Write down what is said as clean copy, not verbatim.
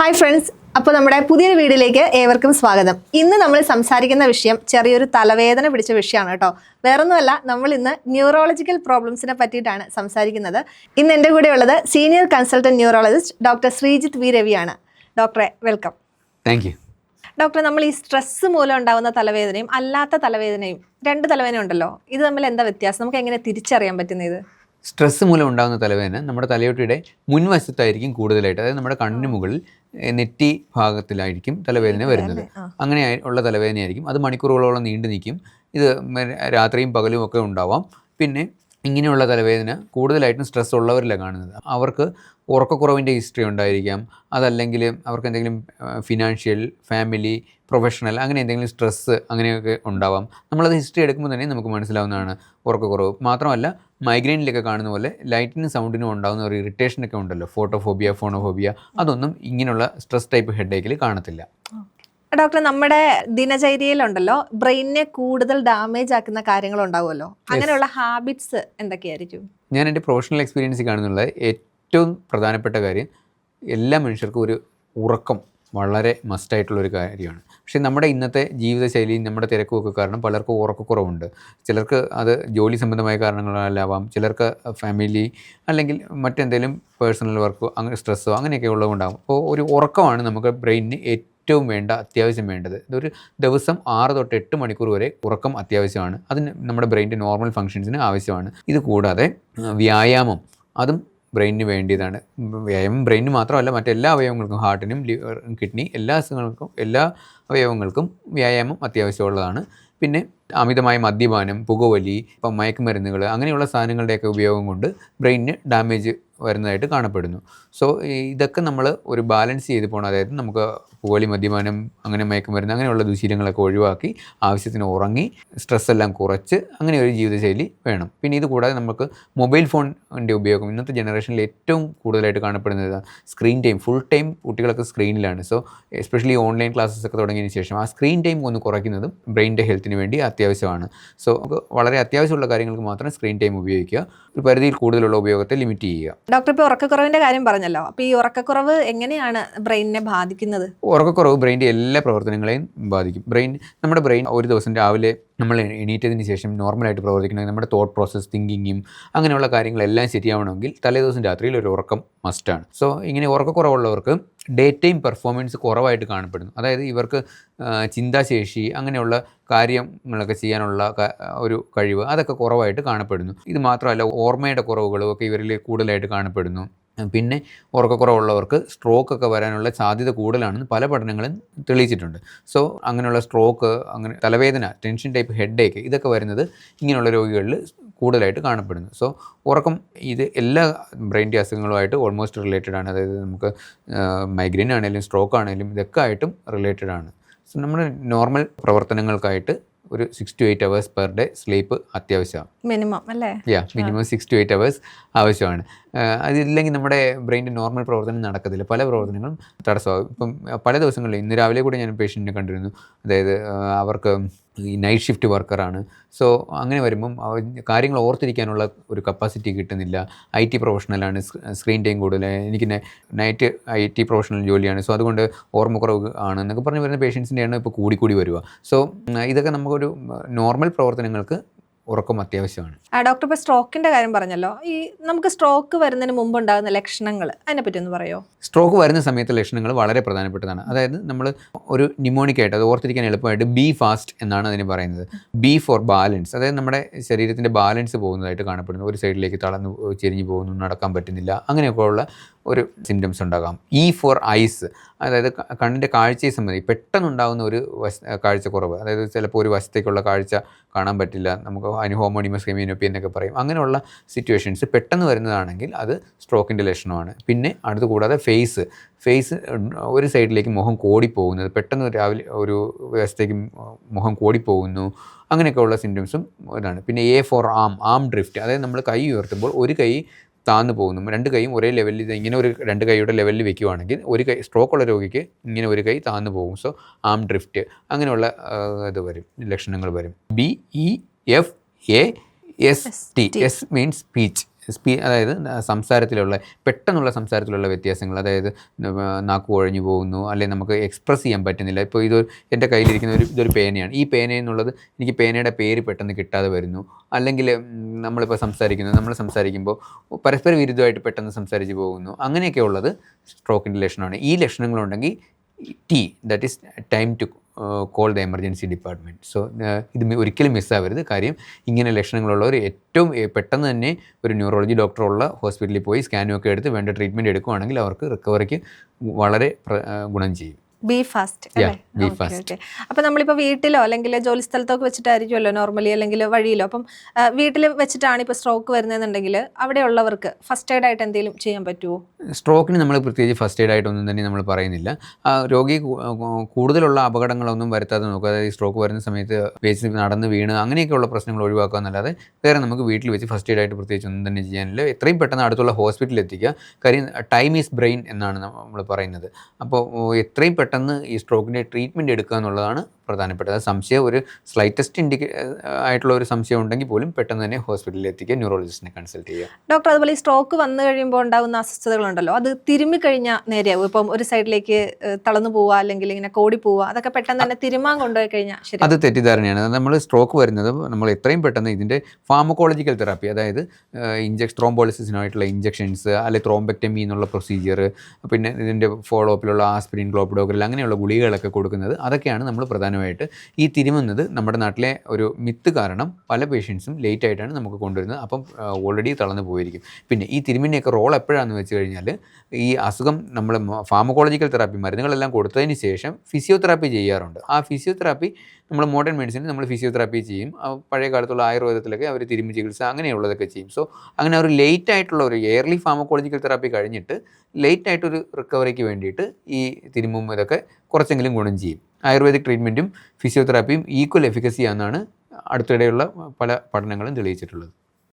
Hi friends, അപ്പോൾ നമ്മുടെ പുതിയൊരു വീഡിയോയിലേക്ക് ഏവർക്കും സ്വാഗതം. ഇന്ന് നമ്മൾ സംസാരിക്കുന്ന വിഷയം ചെറിയൊരു തലവേദന പിടിച്ച വിഷയമാണ് കേട്ടോ. വേറൊന്നുമല്ല, നമ്മൾ ഇന്ന് ന്യൂറോളജിക്കൽ പ്രോബ്ലംസിനെ പറ്റിയിട്ടാണ് സംസാരിക്കുന്നത്. ഇന്ന് എൻ്റെ കൂടെ ഉള്ളത് senior consultant neurologist doctor Sreejith V രവിയാണ്. ഡോക്ടറെ, വെൽക്കം. Thank you. ഡോക്ടറെ, നമ്മൾ ഈ സ്ട്രെസ് മൂലം ഉണ്ടാകുന്ന തലവേദനയും അല്ലാത്ത തലവേദനയും, രണ്ട് തലവേദന ഉണ്ടല്ലോ, ഇത് തമ്മിൽ എന്താ വ്യത്യാസം? നമുക്ക് എങ്ങനെ തിരിച്ചറിയാൻ പറ്റുന്നത്? സ്ട്രെസ് മൂലം ഉണ്ടാകുന്ന തലവേദന നമ്മുടെ തലയോട്ടിയുടെ മുൻവശത്തായിരിക്കും കൂടുതലായിട്ട്, അതായത് നമ്മുടെ കണ്ണിന് മുകളിൽ നെറ്റി ഭാഗത്തിലായിരിക്കും തലവേദന വരുന്നത്. അങ്ങനെ ഉള്ള തലവേദനയായിരിക്കും. അത് മണിക്കൂറുകളോളം നീണ്ടു നിൽക്കും. ഇത് രാത്രിയും പകലും ഒക്കെ ഉണ്ടാവാം. പിന്നെ ഇങ്ങനെയുള്ള തലവേദന കൂടുതലായിട്ടും സ്ട്രെസ് ഉള്ളവരിലാണ് കാണുന്നത്. അവർക്ക് ഉറക്കക്കുറവിൻ്റെ ഹിസ്റ്ററി ഉണ്ടായിരിക്കാം, അതല്ലെങ്കിൽ അവർക്ക് എന്തെങ്കിലും ഫിനാൻഷ്യൽ, ഫാമിലി, പ്രൊഫഷണൽ അങ്ങനെ എന്തെങ്കിലും സ്ട്രെസ്സ് അങ്ങനെയൊക്കെ ഉണ്ടാവാം. നമ്മളത് ഹിസ്റ്ററി എടുക്കുമ്പോൾ തന്നെ നമുക്ക് മനസ്സിലാവുന്നതാണ് ഉറക്കക്കുറവ്. മാത്രമല്ല, മൈഗ്രെയിനിലൊക്കെ കാണുന്ന പോലെ ലൈറ്റിനും സൗണ്ടിനും ഉണ്ടാകുന്ന ഒരു ഇറിറ്റേഷനൊക്കെ ഉണ്ടല്ലോ, ഫോട്ടോഫോബിയ, ഫോണോഫോബിയ, അതൊന്നും ഇങ്ങനെയുള്ള സ്ട്രെസ് ടൈപ്പ് ഹെഡേക്കിൽ കാണത്തില്ല. ഡോക്ടർ, നമ്മുടെ ദിനചര്യയിലുണ്ടല്ലോ ബ്രെയിനിനെ കൂടുതൽ ഡാമേജ് ആക്കുന്ന കാര്യങ്ങൾ ഉണ്ടാവുമല്ലോ, അങ്ങനെയുള്ള ഹാബിറ്റ്സ് എന്തൊക്കെയായിരിക്കും? ഞാൻ എൻ്റെ പ്രൊഫഷണൽ എക്സ്പീരിയൻസിൽ കാണുന്നുള്ള ഏറ്റവും പ്രധാനപ്പെട്ട കാര്യം, എല്ലാ മനുഷ്യർക്കും ഒരു ഉറക്കം വളരെ മസ്റ്റായിട്ടുള്ളൊരു കാര്യമാണ്. പക്ഷേ നമ്മുടെ ഇന്നത്തെ ജീവിതശൈലിയും നമ്മുടെ തിരക്കുമൊക്കെ കാരണം പലർക്കും ഉറക്കക്കുറവുണ്ട്. ചിലർക്ക് അത് ജോലി സംബന്ധമായ കാരണങ്ങളാലാവാം, ചിലർക്ക് ഫാമിലി അല്ലെങ്കിൽ മറ്റെന്തെങ്കിലും പേഴ്സണൽ വർക്കോ അങ്ങനെ സ്ട്രെസ്സോ അങ്ങനെയൊക്കെ ഉള്ളതുകൊണ്ടാകും. അപ്പോൾ ഒരു ഉറക്കമാണ് നമുക്ക് ബ്രെയിനിന് ഏറ്റവും അത്യാവശ്യം വേണ്ടത്. ഇതൊരു ദിവസം 6 തൊട്ട് 8 മണിക്കൂർ വരെ ഉറക്കം അത്യാവശ്യമാണ്. അതിന് നമ്മുടെ ബ്രെയിനിൻ്റെ നോർമൽ ഫങ്ഷൻസിന് ആവശ്യമാണ്. ഇത് കൂടാതെ വ്യായാമം, അതും ബ്രെയിനിന് വേണ്ടിയതാണ്. വ്യായാമം ബ്രെയിനിന് മാത്രമല്ല, മറ്റെല്ലാ അവയവങ്ങൾക്കും, ഹാർട്ടിനും ലിവർ, കിഡ്നി, എല്ലാ അസുഖങ്ങൾക്കും, എല്ലാ അവയവങ്ങൾക്കും വ്യായാമം അത്യാവശ്യമുള്ളതാണ്. പിന്നെ അമിതമായ മദ്യപാനം, പുകവലി, ഇപ്പം മയക്കുമരുന്നുകൾ അങ്ങനെയുള്ള സാധനങ്ങളുടെയൊക്കെ ഉപയോഗം കൊണ്ട് ബ്രെയിനിന് ഡാമേജ് വരുന്നതായിട്ട് കാണപ്പെടുന്നു. സോ ഇതൊക്കെ നമ്മൾ ഒരു ബാലൻസ് ചെയ്ത് പോകണം. അതായത് നമുക്ക് പുകവലി, മദ്യപാനം, അങ്ങനെ മയക്കുമരുന്ന് അങ്ങനെയുള്ള ദുശീലങ്ങളൊക്കെ ഒഴിവാക്കി ആവശ്യത്തിന് ഉറങ്ങി സ്ട്രെസ് എല്ലാം കുറച്ച് അങ്ങനെ ഒരു ജീവിതശൈലി വേണം. പിന്നെ ഇത് കൂടാതെ നമുക്ക് മൊബൈൽ ഫോണിൻ്റെ ഉപയോഗം ഇന്നത്തെ ജനറേഷനിൽ ഏറ്റവും കൂടുതലായിട്ട് കാണപ്പെടുന്നത് സ്ക്രീൻ ടൈം. ഫുൾ ടൈം കുട്ടികളൊക്കെ സ്ക്രീനിലാണ്. സോ എസ്പെഷ്യലി ഓൺലൈൻ ക്ലാസ്സസ് ഒക്കെ തുടങ്ങിയതിന് ശേഷം ആ സ്ക്രീൻ ടൈം ഒന്ന് കുറയ്ക്കുന്നതും ബ്രെയിനിൻ്റെ ഹെൽത്തിന് വേണ്ടി അത്യാവശ്യമാണ്. സോ നമുക്ക് വളരെ അത്യാവശ്യമുള്ള കാര്യങ്ങൾക്ക് മാത്രം സ്ക്രീൻ ടൈം ഉപയോഗിക്കുക. ഒരു പരിധിയിൽ കൂടുതലുള്ള ഉപയോഗത്തെ ലിമിറ്റ് ചെയ്യുക. ഡോക്ടർ, ഇപ്പോൾ ഉറക്കക്കുറവിൻ്റെ കാര്യം പറഞ്ഞല്ലോ, അപ്പോൾ ഈ ഉറക്കക്കുറവ് എങ്ങനെയാണ് ബ്രെയിനിനെ ബാധിക്കുന്നത്? ഉറക്കക്കുറവ് ബ്രെയിനിൻ്റെ എല്ലാ പ്രവർത്തനങ്ങളെയും ബാധിക്കും. നമ്മുടെ ബ്രെയിൻ ഒരു ദിവസം രാവിലെ നമ്മൾ എണീറ്റതിന് ശേഷം നോർമലായിട്ട് പ്രവർത്തിക്കണമെങ്കിൽ നമ്മുടെ തോട്ട് പ്രോസസ്സ്, തിങ്കിങ്ങും അങ്ങനെയുള്ള കാര്യങ്ങളെല്ലാം ശരിയാവണമെങ്കിൽ തലേദിവസം രാത്രിയിൽ ഒരു ഉറക്കം മസ്റ്റാണ്. സോ ഇങ്ങനെ ഉറക്കക്കുറവുള്ളവർക്ക് ഡേ ടൈം പെർഫോമൻസ് കുറവായിട്ട് കാണപ്പെടുന്നു. അതായത് ഇവർക്ക് ചിന്താശേഷി, അങ്ങനെയുള്ള കാര്യങ്ങളൊക്കെ ചെയ്യാനുള്ള ഒരു കഴിവ്, അതൊക്കെ കുറവായിട്ട് കാണപ്പെടുന്നു. ഇത് മാത്രമല്ല, ഓർമ്മയുടെ കുറവുകളും ഒക്കെ ഇവരിൽ കൂടുതലായിട്ട് കാണപ്പെടുന്നു. പിന്നെ ഉറക്കക്കുറവുള്ളവർക്ക് സ്ട്രോക്ക് ഒക്കെ വരാനുള്ള സാധ്യത കൂടുതലാണെന്ന് പല പഠനങ്ങളും തെളിയിച്ചിട്ടുണ്ട്. സോ അങ്ങനെയുള്ള സ്ട്രോക്ക്, അങ്ങനെ തലവേദന, ടെൻഷൻ ടൈപ്പ് ഹെഡേക്ക്, ഇതൊക്കെ വരുന്നത് ഇങ്ങനെയുള്ള രോഗികളിൽ കൂടുതലായിട്ട് കാണപ്പെടുന്നു. സോ ഉറക്കം ഇത് എല്ലാ ബ്രെയിൻ്റെ അസുഖങ്ങളുമായിട്ട് ഓൾമോസ്റ്റ് റിലേറ്റഡ് ആണ്. അതായത് നമുക്ക് മൈഗ്രെയിൻ ആണെങ്കിലും സ്ട്രോക്ക് ആണെങ്കിലും ഇതൊക്കെ ആയിട്ടും റിലേറ്റഡ് ആണ്. സോ നമ്മുടെ നോർമൽ പ്രവർത്തനങ്ങൾക്കായിട്ട് ഒരു 6 to 8 hours per day sleep അത്യാവശ്യമാണ്. മിനിമം അല്ലേ? മിനിമം 6 to 8 hours ആവശ്യമാണ്. അതില്ലെങ്കിൽ നമ്മുടെ ബ്രെയിൻ്റെ നോർമൽ പ്രവർത്തനം നടക്കത്തില്ല. പല പ്രവർത്തനങ്ങളും തടസ്സമാകും. ഇപ്പം പല ദിവസങ്ങളിൽ, ഇന്ന് രാവിലെ കൂടെ ഞാൻ പേഷ്യൻറ്റിനെ കണ്ടിരുന്നു. അതായത് അവർക്ക് ഈ നൈറ്റ് ഷിഫ്റ്റ് വർക്കറാണ്. സോ അങ്ങനെ വരുമ്പം കാര്യങ്ങൾ ഓർത്തിരിക്കാനുള്ള ഒരു കപ്പാസിറ്റി കിട്ടുന്നില്ല. IT പ്രൊഫഷണലാണ്, സ്ക്രീൻ ടൈം കൂടുതൽ, എനിക്ക് നൈറ്റ് IT പ്രൊഫഷണൽ ജോലിയാണ്, സോ അതുകൊണ്ട് ഓർമ്മക്കുറവ് ആണ് എന്നൊക്കെ പറഞ്ഞ് വരുന്ന പേഷ്യൻസിൻ്റെ എണ്ണം ഇപ്പോൾ കൂടി വരിക. സോ ഇതൊക്കെ നമുക്കൊരു നോർമൽ പ്രവർത്തനങ്ങൾക്ക് ഉറക്കം അത്യാവശ്യമാണ്. ഡോക്ടർ, ഇപ്പോൾ സ്ട്രോക്കിൻ്റെ കാര്യം പറഞ്ഞല്ലോ, ഈ നമുക്ക് സ്ട്രോക്ക് വരുന്നതിന് മുമ്പ് ഉണ്ടാകുന്ന ലക്ഷണങ്ങൾ അതിനെപ്പറ്റി ഒന്ന് പറയുമോ? സ്ട്രോക്ക് വരുന്ന സമയത്ത് ലക്ഷണങ്ങൾ വളരെ പ്രധാനപ്പെട്ടതാണ്. അതായത് നമ്മൾ ഒരു ന്യൂമോണിക്കായിട്ട്, അത് ഓർത്തിരിക്കാൻ എളുപ്പമായിട്ട് ബി ഫാസ്റ്റ് എന്നാണ് അതിന് പറയുന്നത്. ബി ഫോർ ബാലൻസ്, അതായത് നമ്മുടെ ശരീരത്തിൻ്റെ ബാലൻസ് പോകുന്നതായിട്ട് കാണപ്പെടുന്നു. ഒരു സൈഡിലേക്ക് തളർന്ന് ചെരിഞ്ഞു പോകുന്നു, നടക്കാൻ പറ്റുന്നില്ല, അങ്ങനെയൊക്കെ ഉള്ള ഒരു സിംറ്റംസ് ഉണ്ടാകാം. ഇ ഫോർ ഐസ്, അതായത് കണ്ണിൻ്റെ കാഴ്ചയെ സംബന്ധിച്ച് പെട്ടെന്നുണ്ടാകുന്ന ഒരു കാഴ്ചക്കുറവ്. അതായത് ചിലപ്പോൾ ഒരു വശത്തേക്കുള്ള കാഴ്ച കാണാൻ പറ്റില്ല, നമുക്ക് ഹോമോണിമസ് ഹെമിയോപ്പി എന്നൊക്കെ പറയും. അങ്ങനെയുള്ള സിറ്റുവേഷൻസ് പെട്ടെന്ന് വരുന്നതാണെങ്കിൽ അത് സ്ട്രോക്കിൻ്റെ ലക്ഷണമാണ്. പിന്നെ അടുത്ത് കൂടാതെ ഫേസ് ഒരു സൈഡിലേക്ക് മുഖം കോടിപ്പോകുന്നത്, പെട്ടെന്ന് രാവിലെ ഒരു വശത്തേക്ക് മുഖം കോടിപ്പോകുന്നു, അങ്ങനെയൊക്കെയുള്ള സിംറ്റംസും ഇതാണ്. പിന്നെ എ ഫോർ ആം ഡ്രിഫ്റ്റ്, അതായത് നമ്മൾ കൈ ഉയർത്തുമ്പോൾ ഒരു കൈ താന്നു പോകുന്നു, 2 കൈയും ഒരേ ലെവലിൽ, ഇങ്ങനെ ഒരു 2 കൈയുടെ ലെവലിൽ വെക്കുകയാണെങ്കിൽ ഒരു കൈ, സ്ട്രോക്കുള്ള രോഗിക്ക് ഇങ്ങനെ ഒരു കൈ താന്നു പോകും. സോ ആം ഡ്രിഫ്റ്റ്, അങ്ങനെയുള്ള ഇത് വരും, ലക്ഷണങ്ങൾ വരും. BEFAST, എസ് മീൻസ് സ്പീച്ച്, അതായത് സംസാരത്തിലുള്ള പെട്ടെന്നുള്ള സംസാരത്തിലുള്ള വ്യത്യാസങ്ങൾ, അതായത് നാക്ക് കുഴഞ്ഞു പോകുന്നു, അല്ലെങ്കിൽ നമുക്ക് എക്സ്പ്രസ് ചെയ്യാൻ പറ്റുന്നില്ല. ഇപ്പോൾ എൻ്റെ കയ്യിലിരിക്കുന്ന ഇതൊരു പേനയാണ്. ഈ പേനയെന്നുള്ളത് എനിക്ക് പേനയുടെ പേര് പെട്ടെന്ന് കിട്ടാതെ വരുന്നു. അല്ലെങ്കിൽ നമ്മൾ സംസാരിക്കുമ്പോൾ പരസ്പര വിരുദ്ധമായിട്ട് പെട്ടെന്ന് സംസാരിച്ച് പോകുന്നു. അങ്ങനെയൊക്കെ ഉള്ളത് സ്ട്രോക്കിൻ്റെ ലക്ഷണമാണ്. ഈ ലക്ഷണങ്ങളുണ്ടെങ്കിൽ that is time to call the emergency department. So ഇത് ഒരിക്കലും മിസ്സാവരുത്. കാര്യം ഇങ്ങനെ ലക്ഷണങ്ങളുള്ളവർ ഏറ്റവും പെട്ടെന്ന് തന്നെ ഒരു ന്യൂറോളജി ഡോക്ടറുള്ള ഹോസ്പിറ്റലിൽ പോയി സ്കാനും ഒക്കെ എടുത്ത് വേണ്ട ട്രീറ്റ്മെൻറ്റ് എടുക്കുകയാണെങ്കിൽ അവർക്ക് റിക്കവറിക്ക് വളരെ ഗുണം ചെയ്യും. ബി ഫാസ്റ്റ് അല്ലേ? ഓക്കെ. അപ്പം നമ്മളിപ്പോൾ വീട്ടിലോ അല്ലെങ്കിൽ ജോലി സ്ഥലത്തൊക്കെ വെച്ചിട്ടായിരിക്കുമല്ലോ നോർമലി, അല്ലെങ്കിൽ വഴിയിലോ. അപ്പം വീട്ടിൽ വെച്ചിട്ടാണ് ഇപ്പോൾ സ്ട്രോക്ക് വരുന്നതെന്നുണ്ടെങ്കിൽ അവിടെയുള്ളവർക്ക് ഫസ്റ്റ് എയ്ഡ് ആയിട്ട് എന്തെങ്കിലും ചെയ്യാൻ പറ്റുമോ? സ്ട്രോക്കിന് നമ്മൾ പ്രത്യേകിച്ച് ഫസ്റ്റ് എയ്ഡ് ആയിട്ടൊന്നും തന്നെ നമ്മൾ പറയുന്നില്ല. രോഗി കൂടുതലുള്ള അപകടങ്ങളൊന്നും വരുത്താതെ നോക്കുക. അതായത് സ്ട്രോക്ക് വരുന്ന സമയത്ത് വെച്ച് നടന്ന് വീണ് അങ്ങനെയൊക്കെയുള്ള പ്രശ്നങ്ങൾ ഒഴിവാക്കുക എന്നല്ലാതെ വേറെ നമുക്ക് വീട്ടിൽ വെച്ച് ഫസ്റ്റ് എയ്ഡ് ആയിട്ട് പ്രത്യേകിച്ച് ഒന്നും തന്നെ ചെയ്യാനില്ല. എത്രയും പെട്ടെന്ന് അടുത്തുള്ള ഹോസ്പിറ്റലിൽ എത്തിക്കുക. കാര്യം ടൈം ഈസ് ബ്രെയിൻ എന്നാണ് നമ്മൾ പറയുന്നത്. അപ്പോൾ എത്രയും പെട്ടെന്ന് ഈ സ്ട്രോക്കിൻ്റെ ട്രീറ്റ്മെൻറ്റ് എടുക്കുക എന്നുള്ളതാണ് പ്രധാനപ്പെട്ടത്. സംശയം ഒരു സ്ലൈറ്റസ്റ്റ് ആയിട്ടുള്ള ഒരു സംശയം ഉണ്ടെങ്കിൽ പോലും പെട്ടെന്ന് തന്നെ ഹോസ്പിറ്റലിൽ എത്തിക്കുക, ന്യൂറോളജിസ്റ്റിനെ കൺസൾട്ട് ചെയ്യുക. ഡോക്ടർ, അതുപോലെ ഈ സ്ട്രോക്ക് വന്നു കഴിയുമ്പോൾ ഉണ്ടാകുന്ന അസ്വസ്ഥതകളുണ്ടല്ലോ, അത് തിരുമ്മി കഴിഞ്ഞാൽ നേരെയാവും? ഇപ്പം ഒരു സൈഡിലേക്ക് തളർന്നു പോവുക അല്ലെങ്കിൽ ഇങ്ങനെ കോടി പോവുക, അതൊക്കെ പെട്ടെന്ന് തന്നെ തിരുമാൻ കൊണ്ടുപോയി കഴിഞ്ഞാൽ ശരി? അത് തെറ്റിദ്ധാരണയാണ്. നമ്മൾ സ്ട്രോക്ക് വരുന്നത് നമ്മൾ എത്രയും പെട്ടെന്ന് ഇതിൻ്റെ ഫാർമക്കോളജിക്കൽ തെറാപ്പി, അതായത് ത്രോംബോളിസിസിനായിട്ടുള്ള ഇഞ്ചക്ഷൻസ്, അല്ലെങ്കിൽ ത്രോംബെക്ടമി എന്നുള്ള പ്രൊസീജിയർ, പിന്നെ ഇതിൻ്റെ ഫോളോ അപ്പിലുള്ള ആസ്പിരിൻ, ക്ലോപ്പിഡോഗ്രൽ അങ്ങനെയുള്ള ഗുളികകളൊക്കെ കൊടുക്കുന്നത്, അതൊക്കെയാണ് നമ്മൾ പ്രധാനമായിട്ട് ഈ തിരുമുന്നത്. നമ്മുടെ നാട്ടിലെ ഒരു മിത്ത് കാരണം പല പേഷ്യൻസും ലേറ്റ് ആയിട്ടാണ് നമുക്ക് കൊണ്ടുവരുന്നത്. അപ്പം ഓൾറെഡി തളർന്നു പോയിരിക്കും. പിന്നെ ഈ തിരുമിൻ്റെയൊക്കെ റോൾ എപ്പോഴാണെന്ന് വെച്ച് കഴിഞ്ഞാൽ, ഈ അസുഖം നമ്മൾ ഫാർമക്കോളജിക്കൽ തെറാപ്പി മരുന്നുകളെല്ലാം കൊടുത്തതിന് ശേഷം ഫിസിയോതെറാപ്പി ചെയ്യാറുണ്ട്. ആ ഫിസിയോതെറാപ്പി നമ്മൾ മോഡേൺ മെഡിസിനിൽ നമ്മൾ ഫിസിയോതെറാപ്പി ചെയ്യും. പഴയ കാലത്തുള്ള ആയുർവേദത്തിലൊക്കെ അവർ തിരുമി ചികിത്സ അങ്ങനെയുള്ളതൊക്കെ ചെയ്യും. സോ അങ്ങനെ ഒരു ലേറ്റ് ആയിട്ടുള്ള ഒരു ഇയർലി ഫാർമക്കോളജിക്കൽ തെറാപ്പി കഴിഞ്ഞിട്ട് ലേറ്റ് ആയിട്ടൊരു റിക്കവറിക്ക് വേണ്ടിയിട്ട് ഈ തിരുമും ഇതൊക്കെ കുറച്ചെങ്കിലും ഗുണം ചെയ്യും. ആയുർവേദിക് ട്രീറ്റ്മെൻറ്റും ഫിസിയോതെറാപ്പിയും ഈക്വൽ എഫിക്കസി ആണെന്നാണ് അടുത്തിടെയുള്ള പല പഠനങ്ങളും തെളിയിച്ചിട്ടുള്ളത്.